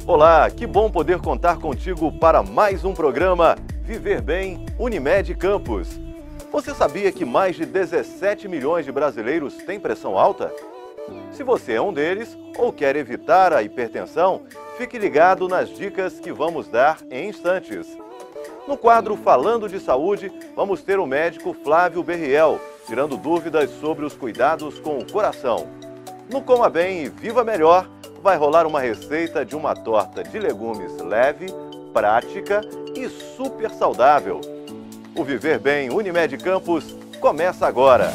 Olá, que bom poder contar contigo para mais um programa Viver Bem Unimed Campos. Você sabia que mais de 17 milhões de brasileiros têm pressão alta? Se você é um deles ou quer evitar a hipertensão, fique ligado nas dicas que vamos dar em instantes. No quadro Falando de Saúde, vamos ter o médico Flávio Berriel, tirando dúvidas sobre os cuidados com o coração. No Coma Bem e Viva Melhor, vai rolar uma receita de uma torta de legumes leve, prática e super saudável. O Viver Bem Unimed Campos começa agora.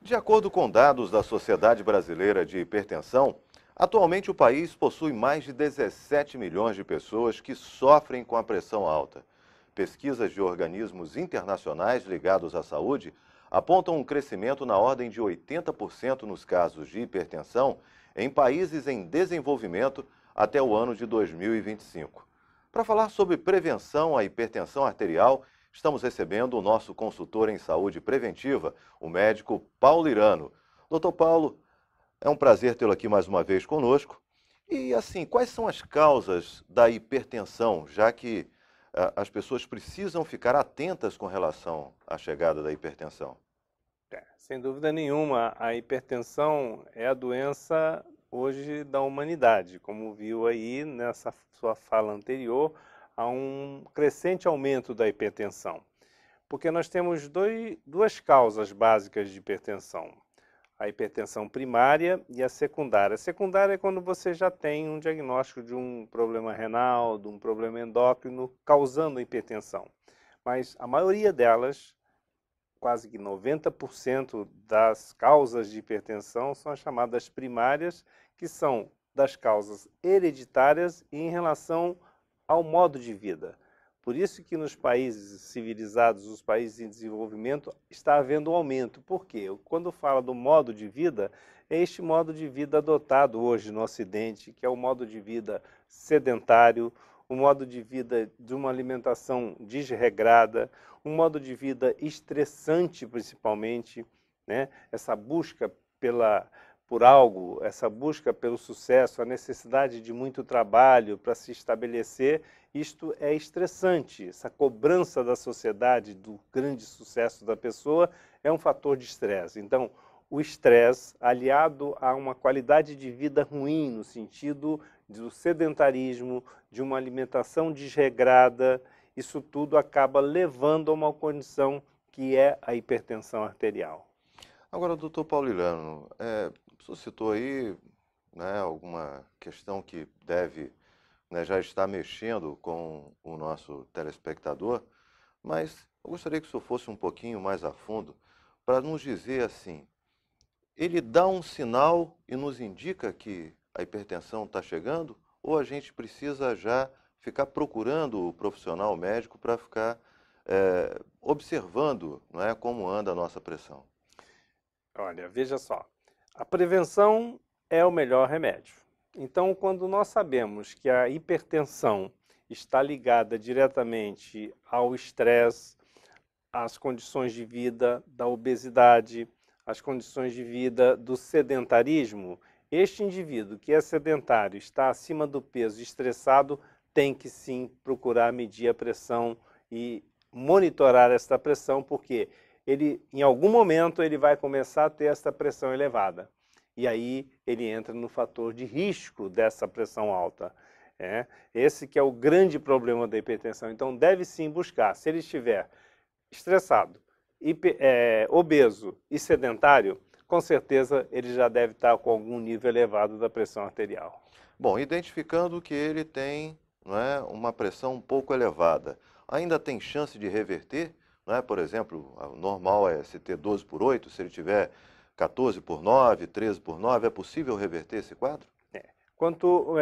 De acordo com dados da Sociedade Brasileira de Hipertensão, atualmente o país possui mais de 17 milhões de pessoas que sofrem com a pressão alta. Pesquisas de organismos internacionais ligados à saúde apontam um crescimento na ordem de 80% nos casos de hipertensão em países em desenvolvimento até o ano de 2025. Para falar sobre prevenção à hipertensão arterial, estamos recebendo o nosso consultor em saúde preventiva, o médico Paulo Irano. Doutor Paulo, é um prazer tê-lo aqui mais uma vez conosco. E assim, quais são as causas da hipertensão, já que as pessoas precisam ficar atentas com relação à chegada da hipertensão? Sem dúvida nenhuma, a hipertensão é a doença hoje da humanidade. Como viu aí nessa sua fala anterior, há um crescente aumento da hipertensão. Porque nós temos duas causas básicas de hipertensão. A hipertensão primária e a secundária. A secundária é quando você já tem um diagnóstico de um problema renal, de um problema endócrino, causando a hipertensão. Mas a maioria delas, quase que 90% das causas de hipertensão são as chamadas primárias, que são das causas hereditárias e em relação ao modo de vida. Por isso que nos países civilizados, os países em desenvolvimento, está havendo um aumento. Por quê? Quando fala do modo de vida, é este modo de vida adotado hoje no Ocidente, que é o modo de vida sedentário, um modo de vida de uma alimentação desregrada, um modo de vida estressante principalmente, né? Essa busca por algo, essa busca pelo sucesso, a necessidade de muito trabalho para se estabelecer, isto é estressante. Essa cobrança da sociedade do grande sucesso da pessoa é um fator de estresse. Então, o estresse, aliado a uma qualidade de vida ruim, no sentido do sedentarismo, de uma alimentação desregrada, isso tudo acaba levando a uma condição que é a hipertensão arterial. Agora, doutor Paulo Irano, o senhor citou aí, né, alguma questão que deve, né, já estar mexendo com o nosso telespectador, mas eu gostaria que o senhor fosse um pouquinho mais a fundo para nos dizer assim, ele dá um sinal e nos indica que a hipertensão está chegando, ou a gente precisa já ficar procurando o profissional médico para ficar observando, não é, como anda a nossa pressão? Olha, veja só, a prevenção é o melhor remédio. Então, quando nós sabemos que a hipertensão está ligada diretamente ao estresse, às condições de vida da obesidade, às condições de vida do sedentarismo, este indivíduo que é sedentário, está acima do peso, estressado, tem que sim procurar medir a pressão e monitorar esta pressão, porque ele, em algum momento, ele vai começar a ter essa pressão elevada. E aí ele entra no fator de risco dessa pressão alta. Esse que é o grande problema da hipertensão. Então deve sim buscar, se ele estiver estressado, obeso e sedentário, com certeza ele já deve estar com algum nível elevado da pressão arterial. Bom, identificando que ele tem, não é, uma pressão um pouco elevada, ainda tem chance de reverter? Não é? Por exemplo, o normal é se ter 12/8, se ele tiver 14/9, 13/9, é possível reverter esse quadro? Quanto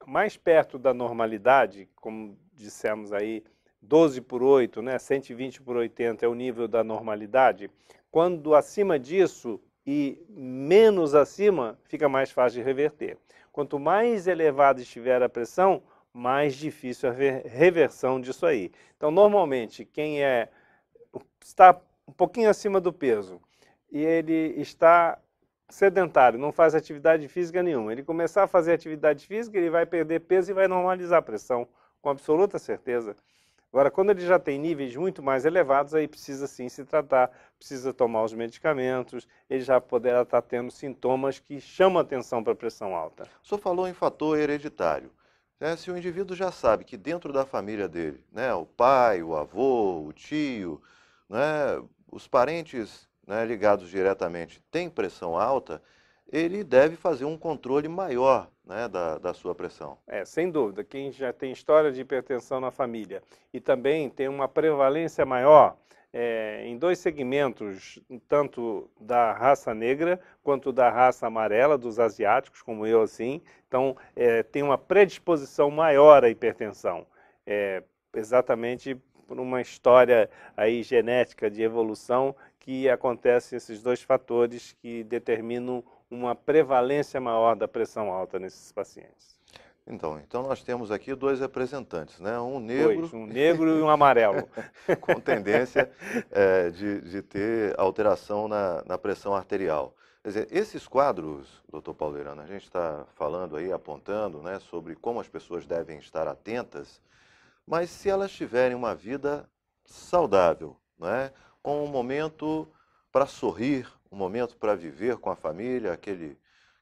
mais perto da normalidade, como dissemos aí, 12/8, né, 120/80 é o nível da normalidade, quando acima disso e menos acima, fica mais fácil de reverter. Quanto mais elevada estiver a pressão, mais difícil a reversão disso aí. Então, normalmente, quem está um pouquinho acima do peso e ele está sedentário, não faz atividade física nenhuma. Ele começar a fazer atividade física, ele vai perder peso e vai normalizar a pressão, com absoluta certeza. Agora, quando ele já tem níveis muito mais elevados, aí precisa sim se tratar, precisa tomar os medicamentos, ele já poderá estar tendo sintomas que chamam atenção para a pressão alta. O senhor falou em fator hereditário. Né? Se o indivíduo já sabe que dentro da família dele, né, o pai, o avô, o tio, né, os parentes, né, ligados diretamente têm pressão alta, ele deve fazer um controle maior, né, da sua pressão. Sem dúvida, quem já tem história de hipertensão na família e também tem uma prevalência maior em dois segmentos, tanto da raça negra quanto da raça amarela, dos asiáticos, como eu assim, então tem uma predisposição maior à hipertensão, exatamente por uma história aí genética de evolução que acontece esses dois fatores que determinam uma prevalência maior da pressão alta nesses pacientes. Então nós temos aqui dois representantes, né? Um negro, Um negro e um amarelo. com tendência de ter alteração na pressão arterial. Quer dizer, esses quadros, doutor Pauleirano, a gente está falando aí, apontando, né, sobre como as pessoas devem estar atentas, mas se elas tiverem uma vida saudável, né, um momento para sorrir, um momento para viver com a família,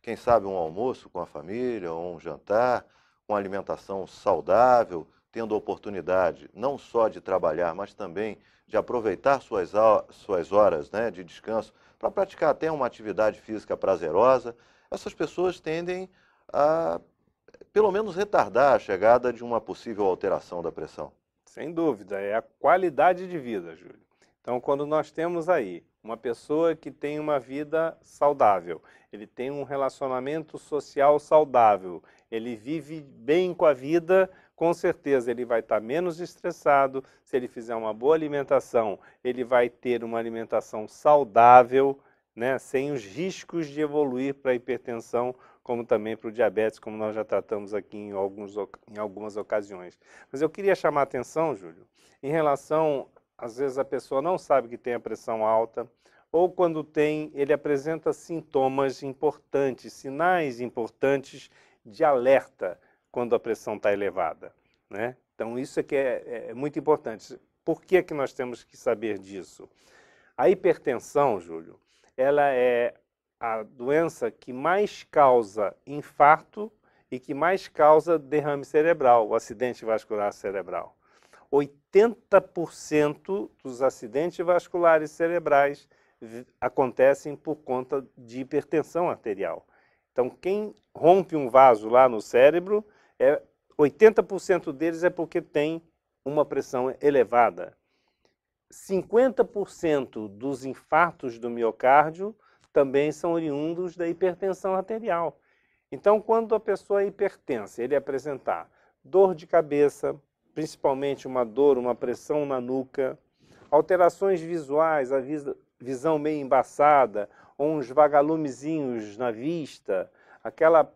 quem sabe um almoço com a família, ou um jantar, com alimentação saudável, tendo oportunidade não só de trabalhar, mas também de aproveitar suas horas, né, de descanso para praticar até uma atividade física prazerosa, essas pessoas tendem a, pelo menos, retardar a chegada de uma possível alteração da pressão. Sem dúvida, é a qualidade de vida, Júlio. Então, quando nós temos aí uma pessoa que tem uma vida saudável, ele tem um relacionamento social saudável, ele vive bem com a vida, com certeza ele vai estar menos estressado. Se ele fizer uma boa alimentação, ele vai ter uma alimentação saudável, né, sem os riscos de evoluir para a hipertensão, como também para o diabetes, como nós já tratamos aqui em algumas ocasiões. Mas eu queria chamar a atenção, Júlio, em relação, às vezes a pessoa não sabe que tem a pressão alta, ou quando tem, ele apresenta sintomas importantes, sinais importantes de alerta quando a pressão está elevada, né? Então isso é que é muito importante. Por que que nós temos que saber disso? A hipertensão, Júlio, ela é a doença que mais causa infarto e que mais causa derrame cerebral, o acidente vascular cerebral. 80% dos acidentes vasculares cerebrais acontecem por conta de hipertensão arterial. Então, quem rompe um vaso lá no cérebro, 80% deles é porque tem uma pressão elevada. 50% dos infartos do miocárdio também são oriundos da hipertensão arterial. Então, quando a pessoa é hipertensa, ele apresentar dor de cabeça, principalmente uma dor, uma pressão na nuca, alterações visuais, a visão meio embaçada, ou uns vagalumezinhos na vista, aquela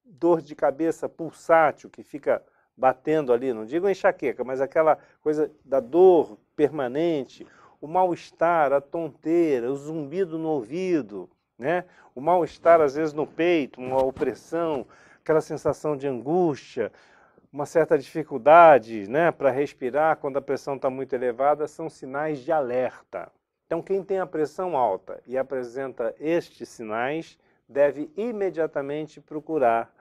dor de cabeça pulsátil que fica batendo ali, não digo enxaqueca, mas aquela coisa da dor permanente, o mal-estar, a tonteira, o zumbido no ouvido, né? O mal-estar às vezes no peito, uma opressão, aquela sensação de angústia, uma certa dificuldade, né, para respirar quando a pressão está muito elevada, são sinais de alerta. Então, quem tem a pressão alta e apresenta estes sinais, deve imediatamente procurar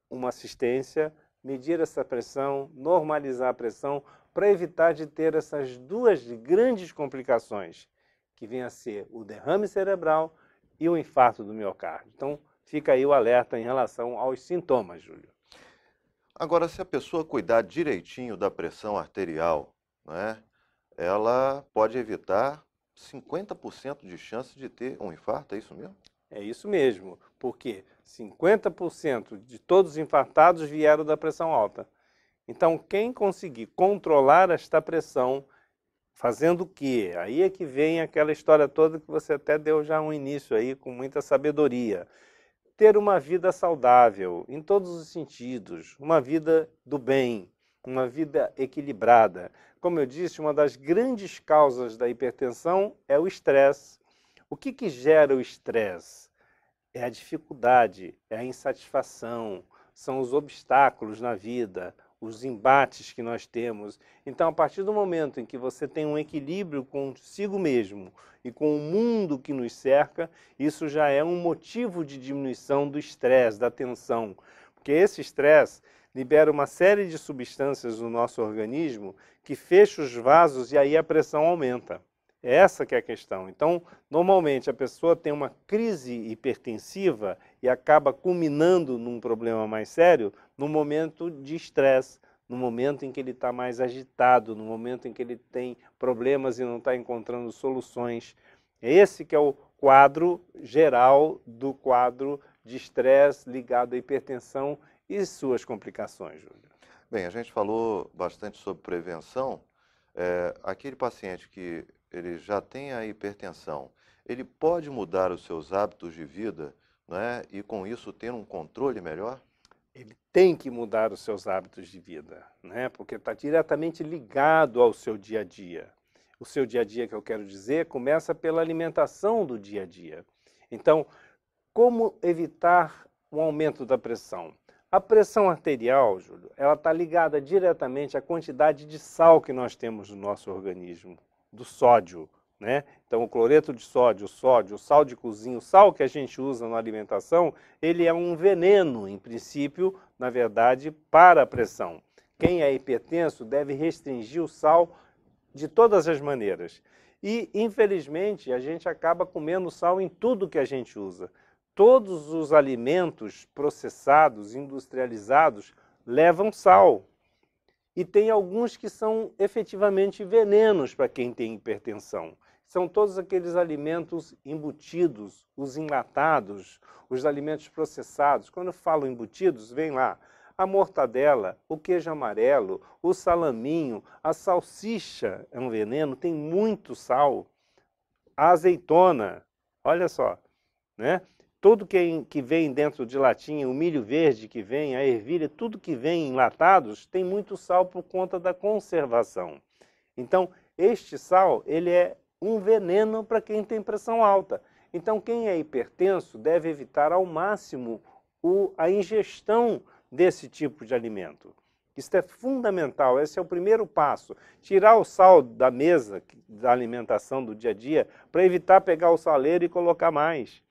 uma assistência, medir essa pressão, normalizar a pressão, para evitar de ter essas duas grandes complicações, que vem a ser o derrame cerebral e o infarto do miocárdio. Então, fica aí o alerta em relação aos sintomas, Júlio. Agora, se a pessoa cuidar direitinho da pressão arterial, né, ela pode evitar 50% de chance de ter um infarto, é isso mesmo? É isso mesmo, porque 50% de todos os infartados vieram da pressão alta. Então, quem conseguir controlar esta pressão, fazendo o quê? Aí é que vem aquela história toda que você até deu já um início aí com muita sabedoria. Ter uma vida saudável, em todos os sentidos, uma vida do bem, uma vida equilibrada. Como eu disse, uma das grandes causas da hipertensão é o estresse. O que gera o estresse? é a dificuldade, é a insatisfação, são os obstáculos na vida, os embates que nós temos. Então, a partir do momento em que você tem um equilíbrio consigo mesmo e com o mundo que nos cerca, isso já é um motivo de diminuição do estresse, da tensão. Porque esse estresse libera uma série de substâncias no nosso organismo que fecha os vasos e aí a pressão aumenta. É essa que é a questão. Então, normalmente a pessoa tem uma crise hipertensiva e acaba culminando num problema mais sério no momento de estresse, no momento em que ele está mais agitado, no momento em que ele tem problemas e não está encontrando soluções. Esse que é o quadro geral do quadro de estresse ligado à hipertensão e suas complicações, Júlio. Bem, a gente falou bastante sobre prevenção. Aquele paciente que ele já tem a hipertensão, ele pode mudar os seus hábitos de vida, né, e com isso ter um controle melhor? Ele tem que mudar os seus hábitos de vida, né? Porque está diretamente ligado ao seu dia a dia. O seu dia a dia, que eu quero dizer, começa pela alimentação do dia a dia. Então, como evitar o aumento da pressão? A pressão arterial, Júlio, ela está ligada diretamente à quantidade de sal que nós temos no nosso organismo, do sódio, né? Então, o cloreto de sódio, o sal de cozinha, o sal que a gente usa na alimentação, ele é um veneno, em princípio, na verdade, para a pressão. Quem é hipertenso deve restringir o sal de todas as maneiras. E, infelizmente, a gente acaba comendo sal em tudo que a gente usa. Todos os alimentos processados, industrializados, levam sal. E tem alguns que são efetivamente venenos para quem tem hipertensão. São todos aqueles alimentos embutidos, os enlatados, os alimentos processados. Quando eu falo embutidos, vem lá a mortadela, o queijo amarelo, o salaminho, a salsicha é um veneno, tem muito sal. A azeitona, olha só, né? Tudo que vem dentro de latinha, o milho verde que vem, a ervilha, tudo que vem enlatados tem muito sal por conta da conservação. Então, este sal, ele é um veneno para quem tem pressão alta. Então, quem é hipertenso deve evitar ao máximo a ingestão desse tipo de alimento. Isso é fundamental, esse é o primeiro passo. Tirar o sal da mesa, da alimentação do dia a dia, para evitar pegar o saleiro e colocar mais.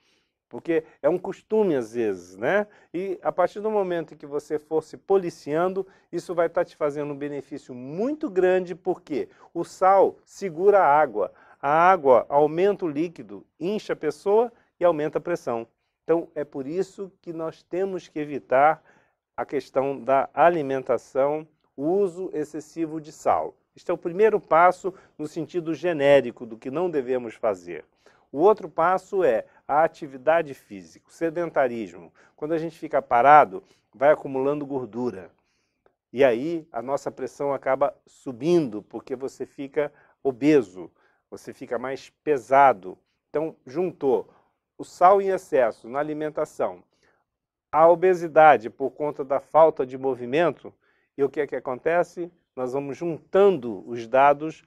Porque é um costume às vezes, né? E a partir do momento em que você for se policiando, isso vai estar te fazendo um benefício muito grande, porque o sal segura a água aumenta o líquido, incha a pessoa e aumenta a pressão. Então é por isso que nós temos que evitar a questão da alimentação, o uso excessivo de sal. Este é o primeiro passo no sentido genérico do que não devemos fazer. O outro passo é a atividade física, o sedentarismo. Quando a gente fica parado, vai acumulando gordura. E aí a nossa pressão acaba subindo, porque você fica obeso, você fica mais pesado. Então, juntou o sal em excesso na alimentação, a obesidade por conta da falta de movimento, e o que é que acontece? Nós vamos juntando os dados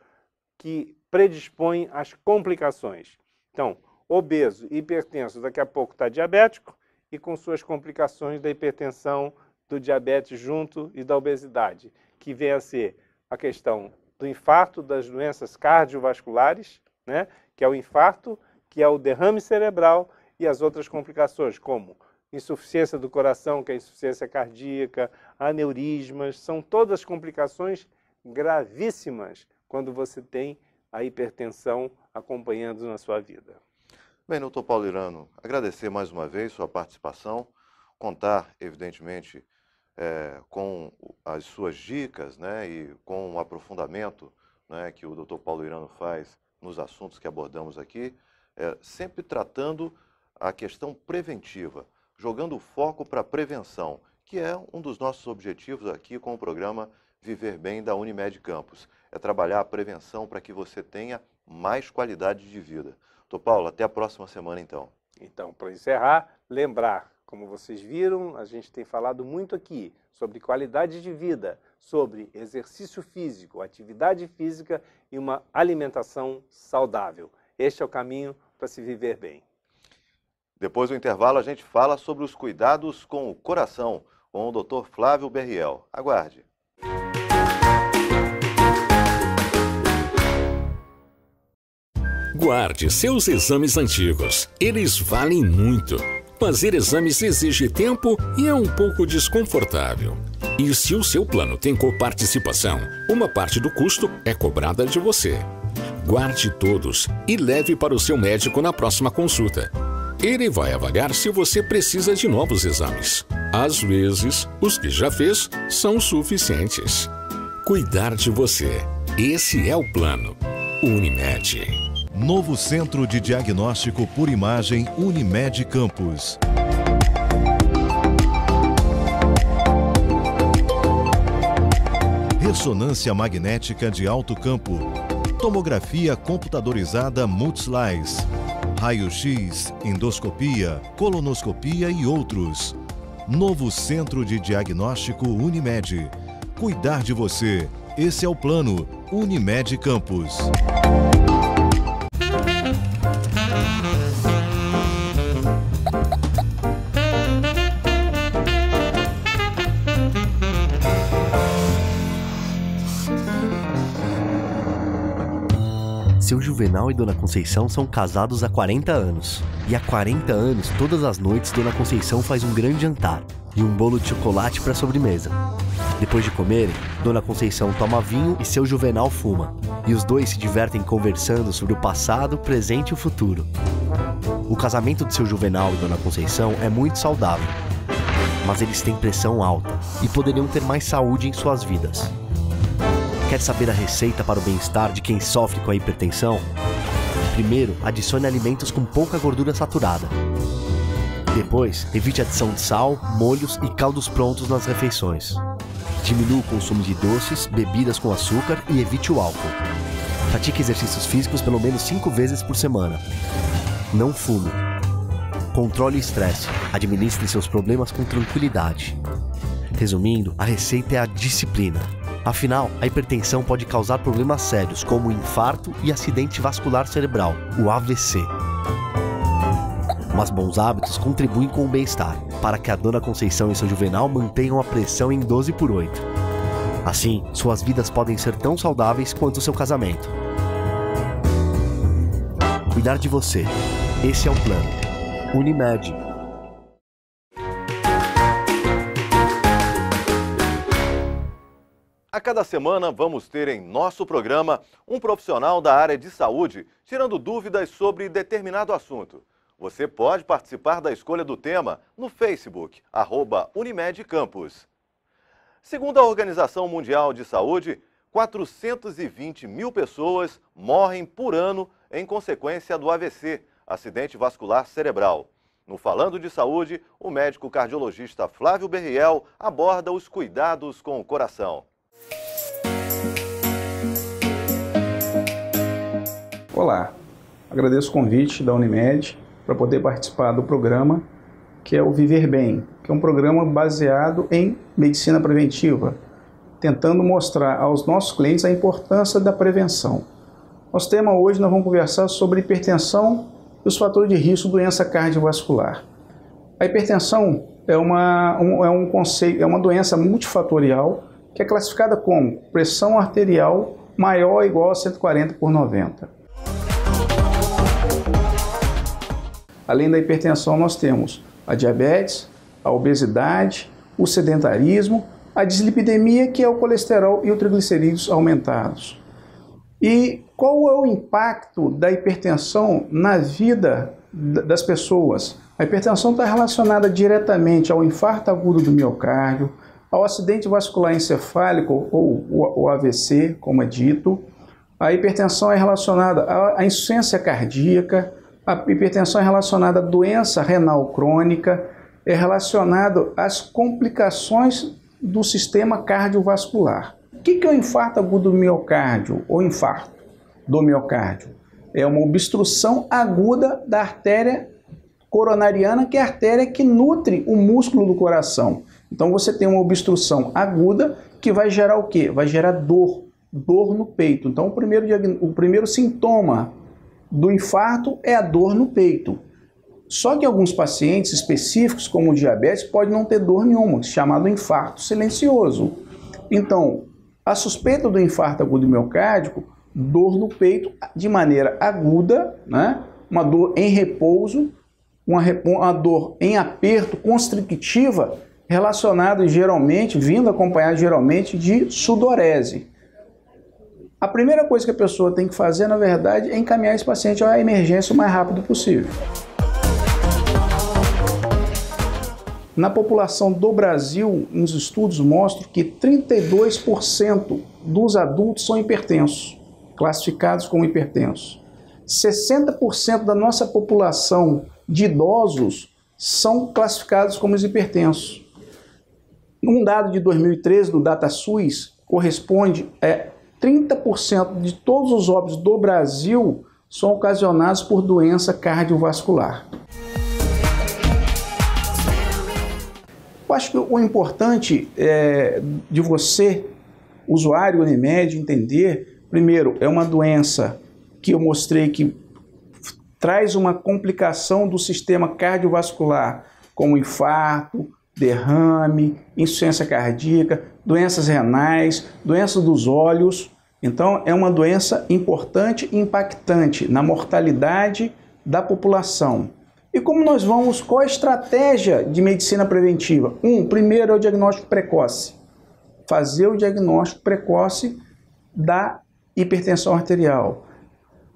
que predispõem às complicações. Então, obeso, hipertenso, daqui a pouco está diabético e com suas complicações da hipertensão, do diabetes junto e da obesidade, que vem a ser a questão do infarto, das doenças cardiovasculares, né, que é o infarto, que é o derrame cerebral e as outras complicações, como insuficiência do coração, que é a insuficiência cardíaca, aneurismas, são todas complicações gravíssimas quando você tem a hipertensão acompanhando na sua vida. Bem, doutor Paulo Irano, agradecer mais uma vez sua participação, contar, evidentemente, com as suas dicas, né, e com o aprofundamento, né, que o doutor Paulo Irano faz nos assuntos que abordamos aqui, sempre tratando a questão preventiva, jogando o foco para a prevenção, que é um dos nossos objetivos aqui com o programa Viver Bem da Unimed Campos. É trabalhar a prevenção para que você tenha mais qualidade de vida. Doutor Paulo, até a próxima semana então. Então, para encerrar, lembrar, como vocês viram, a gente tem falado muito aqui sobre qualidade de vida, sobre exercício físico, atividade física e uma alimentação saudável. Este é o caminho para se viver bem. Depois do intervalo, a gente fala sobre os cuidados com o coração, com o Dr. Flávio Berriel. Aguarde. Guarde seus exames antigos. Eles valem muito. Fazer exames exige tempo e é um pouco desconfortável. E se o seu plano tem coparticipação, uma parte do custo é cobrada de você. Guarde todos e leve para o seu médico na próxima consulta. Ele vai avaliar se você precisa de novos exames. Às vezes, os que já fez são suficientes. Cuidar de você. Esse é o plano. Unimed. Novo Centro de Diagnóstico por Imagem Unimed Campos. Ressonância magnética de alto campo. Tomografia computadorizada Multislice. Raio-X, endoscopia, colonoscopia e outros. Novo Centro de Diagnóstico Unimed. Cuidar de você. Esse é o plano. Unimed Campos. Seu Juvenal e Dona Conceição são casados há 40 anos. E há 40 anos, todas as noites, Dona Conceição faz um grande jantar e um bolo de chocolate para sobremesa. Depois de comerem, Dona Conceição toma vinho e seu Juvenal fuma. E os dois se divertem conversando sobre o passado, presente e o futuro. O casamento de seu Juvenal e Dona Conceição é muito saudável. Mas eles têm pressão alta e poderiam ter mais saúde em suas vidas. Quer saber a receita para o bem-estar de quem sofre com a hipertensão? Primeiro, adicione alimentos com pouca gordura saturada. Depois, evite a adição de sal, molhos e caldos prontos nas refeições. Diminua o consumo de doces, bebidas com açúcar e evite o álcool. Pratique exercícios físicos pelo menos 5 vezes por semana. Não fume. Controle o estresse. Administre seus problemas com tranquilidade. Resumindo, a receita é a disciplina. Afinal, a hipertensão pode causar problemas sérios como infarto e acidente vascular cerebral, o AVC. Mas bons hábitos contribuem com o bem-estar, para que a Dona Conceição e seu Juvenal mantenham a pressão em 12/8. Assim, suas vidas podem ser tão saudáveis quanto o seu casamento. Cuidar de você. Esse é o plano. Unimed. A cada semana vamos ter em nosso programa um profissional da área de saúde tirando dúvidas sobre determinado assunto. Você pode participar da escolha do tema no Facebook, @Unimed Campus. Segundo a Organização Mundial de Saúde, 420 mil pessoas morrem por ano em consequência do AVC, acidente vascular cerebral. No Falando de Saúde, o médico cardiologista Flávio Berriel aborda os cuidados com o coração. Olá, agradeço o convite da Unimed para poder participar do programa que é o Viver Bem, que é um programa baseado em medicina preventiva, tentando mostrar aos nossos clientes a importância da prevenção. Nosso tema hoje nós vamos conversar sobre hipertensão e os fatores de risco de doença cardiovascular. A hipertensão é uma doença multifatorial que é classificada como pressão arterial maior ou igual a 140/90. Além da hipertensão, nós temos a diabetes, a obesidade, o sedentarismo, a dislipidemia, que é o colesterol e os triglicerídeos aumentados. E qual é o impacto da hipertensão na vida das pessoas? A hipertensão está relacionada diretamente ao infarto agudo do miocárdio, ao acidente vascular encefálico ou o AVC, como é dito. A hipertensão é relacionada à insuficiência cardíaca, a hipertensão é relacionada à doença renal crônica, é relacionado às complicações do sistema cardiovascular. O que é o infarto agudo do miocárdio ou infarto do miocárdio? É uma obstrução aguda da artéria coronariana, que é a artéria que nutre o músculo do coração. Então você tem uma obstrução aguda que vai gerar o quê? Vai gerar dor no peito. Então o primeiro sintoma do infarto é a dor no peito. Só que alguns pacientes específicos, como o diabetes, pode não ter dor nenhuma, chamado infarto silencioso. Então, a suspeita do infarto agudo miocárdico, dor no peito de maneira aguda, né? Uma dor em repouso, uma dor em aperto constrictiva, relacionado geralmente, vindo acompanhado geralmente de sudorese. A primeira coisa que a pessoa tem que fazer, na verdade, é encaminhar esse paciente à emergência o mais rápido possível. Na população do Brasil, os estudos mostram que 32% dos adultos são hipertensos, classificados como hipertensos. 60% da nossa população de idosos são classificados como hipertensos. Um dado de 2013 do DataSUS corresponde a 30% de todos os óbitos do Brasil são ocasionados por doença cardiovascular. Eu acho que o importante de você, usuário Unimed, entender, primeiro, é uma doença que eu mostrei que traz uma complicação do sistema cardiovascular, como infarto, derrame, insuficiência cardíaca, doenças renais, doenças dos olhos. Então, é uma doença importante e impactante na mortalidade da população. E como nós vamos, qual a estratégia de medicina preventiva? Primeiro é o diagnóstico precoce. Fazer o diagnóstico precoce da hipertensão arterial.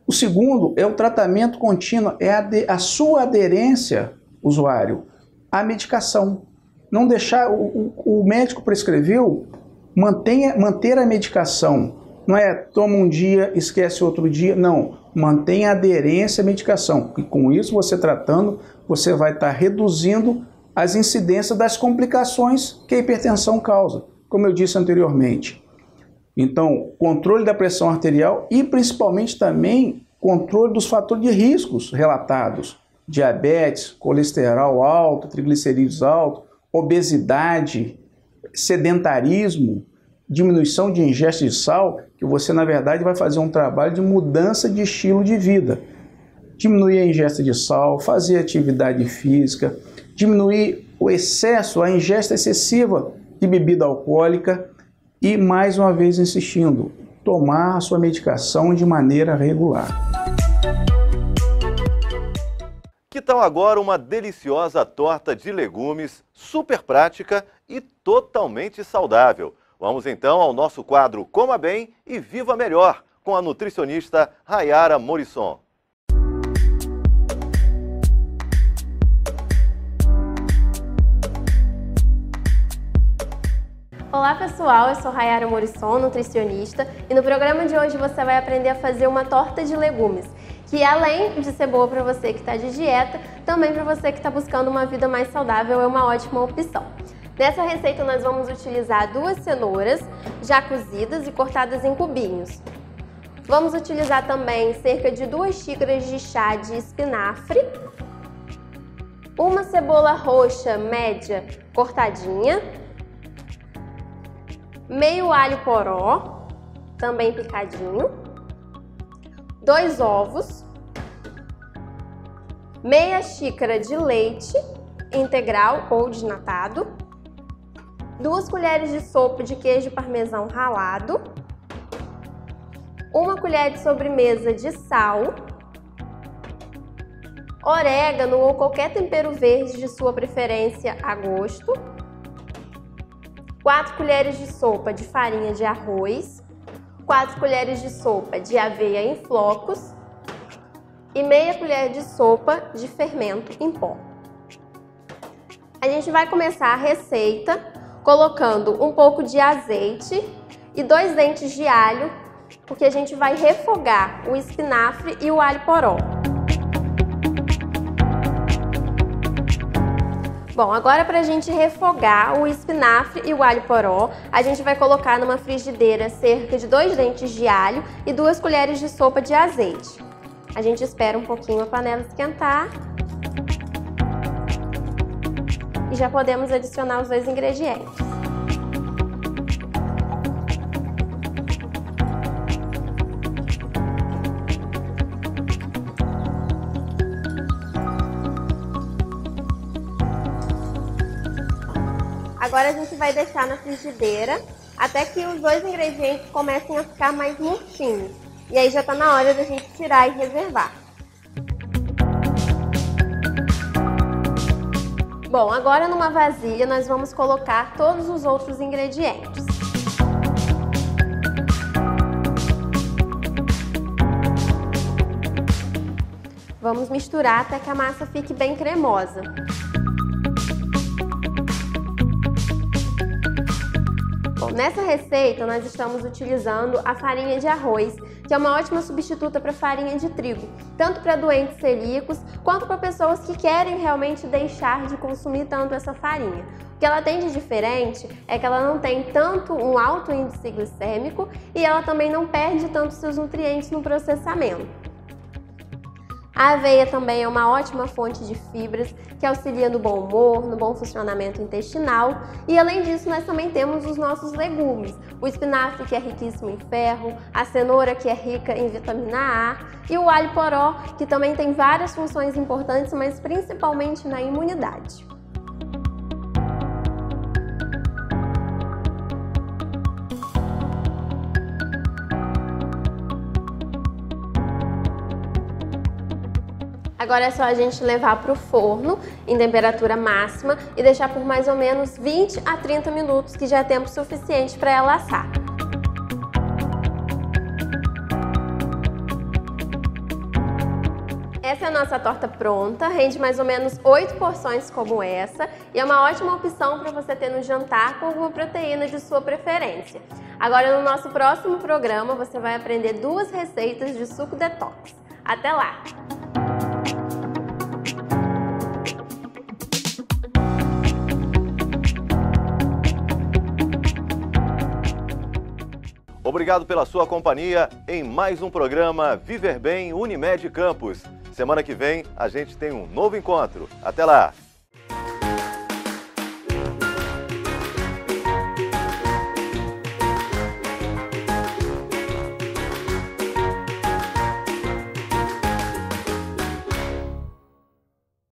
O segundo é o tratamento contínuo, é a sua aderência, usuário, à medicação. Não deixar, o médico prescreveu, manter a medicação. Não é toma um dia, esquece outro dia, não. Mantenha a aderência à medicação. E com isso, você tratando, você vai estar reduzindo as incidências das complicações que a hipertensão causa, como eu disse anteriormente. Então, controle da pressão arterial e principalmente também controle dos fatores de riscos relatados. Diabetes, colesterol alto, triglicerídeos alto, obesidade, sedentarismo, diminuição de ingesta de sal, que você na verdade vai fazer um trabalho de mudança de estilo de vida. Diminuir a ingesta de sal, fazer atividade física, diminuir o excesso, a ingesta excessiva de bebida alcoólica e, mais uma vez insistindo, tomar a sua medicação de maneira regular. Que tal agora uma deliciosa torta de legumes, super prática e totalmente saudável? Vamos então ao nosso quadro Coma Bem e Viva Melhor, com a nutricionista Rayara Morisson. Olá pessoal, eu sou Rayara Morisson, nutricionista, e no programa de hoje você vai aprender a fazer uma torta de legumes, que além de ser boa para você que está de dieta, também para você que está buscando uma vida mais saudável é uma ótima opção. Nessa receita nós vamos utilizar 2 cenouras já cozidas e cortadas em cubinhos. Vamos utilizar também cerca de 2 xícaras de chá de espinafre, uma cebola roxa média cortadinha, meio alho poró, também picadinho, 2 ovos, meia xícara de leite integral ou desnatado, 2 colheres de sopa de queijo parmesão ralado, 1 colher de sobremesa de sal, orégano ou qualquer tempero verde de sua preferência a gosto, 4 colheres de sopa de farinha de arroz, 4 colheres de sopa de aveia em flocos e meia colher de sopa de fermento em pó. A gente vai começar a receita colocando um pouco de azeite e 2 dentes de alho, porque a gente vai refogar o espinafre e o alho poró. Bom, agora para a gente refogar o espinafre e o alho poró, a gente vai colocar numa frigideira cerca de 2 dentes de alho e 2 colheres de sopa de azeite. A gente espera um pouquinho a panela esquentar. E já podemos adicionar os 2 ingredientes. Agora a gente vai deixar na frigideira até que os dois ingredientes comecem a ficar mais murchinhos. E aí já está na hora da gente tirar e reservar. Bom, agora numa vasilha nós vamos colocar todos os outros ingredientes. Vamos misturar até que a massa fique bem cremosa. Bom, nessa receita nós estamos utilizando a farinha de arroz, que é uma ótima substituta para farinha de trigo, tanto para doentes celíacos quanto para pessoas que querem realmente deixar de consumir tanto essa farinha. O que ela tem de diferente é que ela não tem tanto um alto índice glicêmico e ela também não perde tanto seus nutrientes no processamento. A aveia também é uma ótima fonte de fibras que auxilia no bom humor, no bom funcionamento intestinal e além disso nós também temos os nossos legumes, o espinafre que é riquíssimo em ferro, a cenoura que é rica em vitamina A e o alho poró que também tem várias funções importantes, mas principalmente na imunidade. Agora é só a gente levar para o forno em temperatura máxima e deixar por mais ou menos 20 a 30 minutos, que já é tempo suficiente para ela assar. Essa é a nossa torta pronta, rende mais ou menos 8 porções como essa e é uma ótima opção para você ter no jantar com alguma proteína de sua preferência. Agora no nosso próximo programa você vai aprender 2 receitas de suco detox. Até lá! Obrigado pela sua companhia em mais um programa Viver Bem Unimed Campus. Semana que vem a gente tem um novo encontro. Até lá!